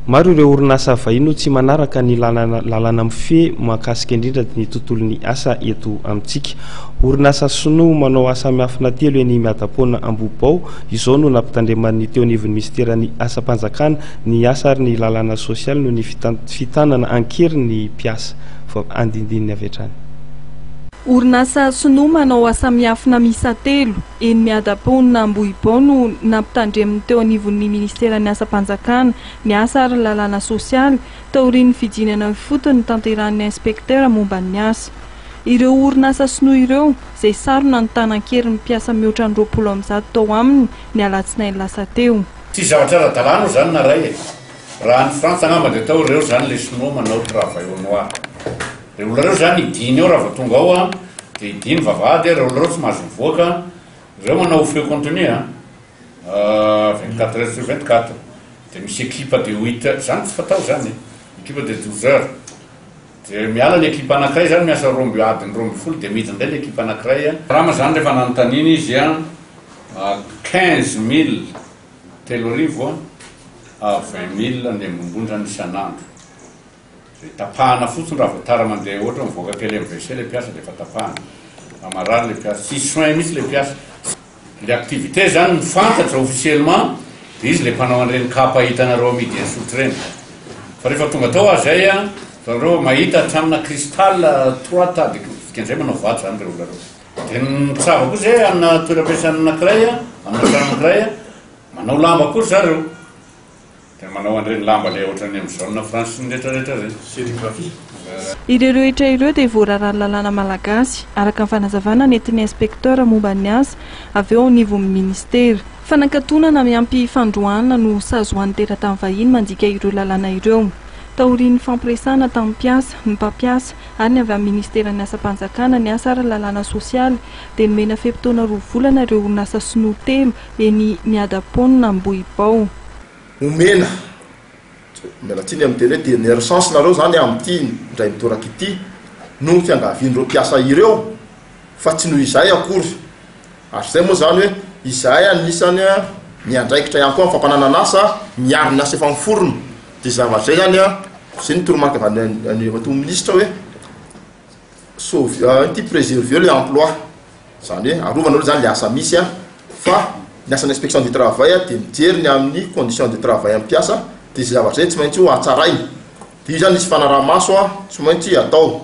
Maro ireo orinasa vahiny tsy manaraka ny lalana mifehy mahakasika indrindra ny tontolon'ny asa eto amintsika. Orinasa Sinoa manao asa miafina telo eny Miadapona Ambohibao, izao no nampitandreman'ny teo anivon'ny ministeran'ny asa-panjakana ny asa ary ny lalana sosialy no ny fitanana ankeriny mpiasa andindininy avy hatrany. Orinasa Sinoa manao asa miafina miisa telo eny Miadapona Ambohibao no nampitandreman'ny teo anivon'ny ministeran'ny asa-panjakana ny asa ary lalana sosialy taorian'ny fidinana fotony tanterahan'ny inspektera momba ny asa. Ireo orinasa Sinoa ireo izay sarona ny tanan-kerin'ny mpiasa mihoatra ny 20 tao aminy ny alatsinainy lasa teo. Tsy zavatra ara-dalàna zany na ray raha ny Frantsa angamba dia tao ireo zany le Sinoa manao travail au noir. Reo olona reo zany idiny eo raha vao tonga ao dia idiny vavahady reo olona reo tsy mahazo mivoaka, reo manao feu contenu 24 heures sur 24 dia misy équipe de 8 heures zany tsy fatao zany équipe de 12 heures dia miala ny équipe anankiray zany miasa romby adiny 20 dia midiny indray ny équipe anankiray rama zany rehefa nanontaniana izy 15 000 telo arivo a 20 000 ny ambonimbony isan'andro. Tapahana fotsiny raha voatara mandeha ohatra mivoaka kely MVC le mpiasa dia efa tapahana amarary le mpiasa tsy soin mihitsy le mpiasa. Le activité zany mifantatra officiellement dia izy le mpanao an'ireny kapa hitanareo amidy ensotra reny. Fa rehefa tonga tao azay zareo mahita hatramina cristal 3 tady dikan'izay manao vato zany reo olona reo. Dia nitsava koa zay amina toeram-piasana anankiray amina trano anankiray manao lamba koa zareo. Dia manao an'ireny lamba le ohatrany amin'izao na France ny rehetrarehetra reny. Sérigraphie. Ireo rehetra ireo dia voararan'ny lalàna malagasy araka ny fanazavana nentin'ny inspektera momba ny asa avy eo anivon'ny ministera. Fanankatònana miampy fandroana no sazoan'ny teratany vahiny mandika ireo lalàna ireo. Taorian'ny fampiresana tamin'ny mpiasa, ny mpampiasa ary ny avy amin'ny ministeran'ny asa-panjakana ny asa ary lalàna sosialy dia nomena fetim-taona 2 volana ireo orinasa Sinoa telo eny Miadapona Ambohibao. Omena mialatsiny amin'ny teny dia ny recense nareo zany amin'ity indray mitoraka ity no fiangavian'ireo mpiasa ireo fa tsy noho izay akory ary zay moa zany hoe izay anisany miandraikitra ihany koa fampananana asa miaro ny asa efa miforona dia zavatra zay zany zay nitoromarika avy any evato ministra hoe ity préserver le emploi zany hoe arovanareo zany le asa misy fa ny asan'ny inspection du travail dia mijery ny amin'ny condition de travail amin'ny mpiasa dia zay zavatra zay tsy maintsy ho hatsarainy. Dia io zany misy fanaraha-maso tsy maintsy atao.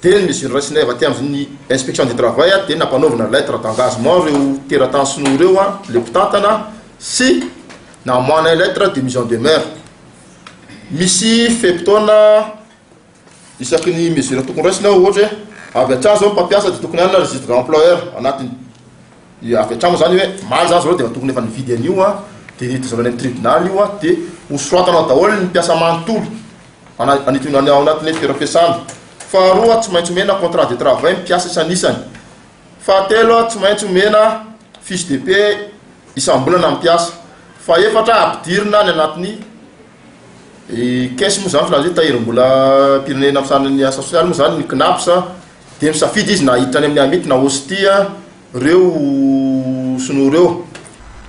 Dia misy raisina avy aty amin'ny inspection du travail dia nampanaovana lettre d'engagement reo teratany Sinoa reo le mpitantana sy namoana lettre de mise en demeure. Misy fetim-taona isaky ny mesure tokony raisina ohatra hoe avy hatrany zao mpampiasa dia tokony hanana registre d'employeur anatiny avy hatrany zany hoe maly zany zao dia tokony efa nividy an'io dia tazavana amin'ny tribunal io dia hosoratanao daholo ny mpiasa manontolo anitony ao anatin'ny toeram-piasana. Faharoa tsy maintsy omena contrat de travail mpiasa isanisany. Fahatelo tsy maintsy omena fiche de paie isam-bolana amin'ny mpiasa. Faefatra ampidirina ny anatin'ny caisse moa zany filaza hoe tahirim-bola pirenena amin'ny asa sosialy moa zany ny CNAPS dia misafidy izy na hiditra any amin'ny amity na hostia reo Sinoa reo.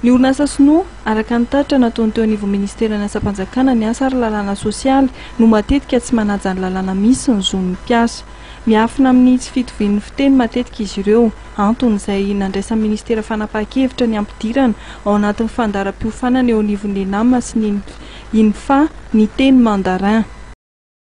Ny orinasa Sinoa araka ny taratra nataony teo anivon'ny ministeran'ny asa-panjakana ny asa ary lalàna sosialy no matetika tsy manaja ny lalàna misy ny zon'ny mpiasa. Miafina amin'ny tsy fitovian'ny fiteny matetika izy ireo antony izay nandraisan'ny ministera fanapahan-kevitra ny ampidirana ao anatin'ny fandaharam-piofanana eo anivon'ny NAM sy ny INFA ny teny mandarin.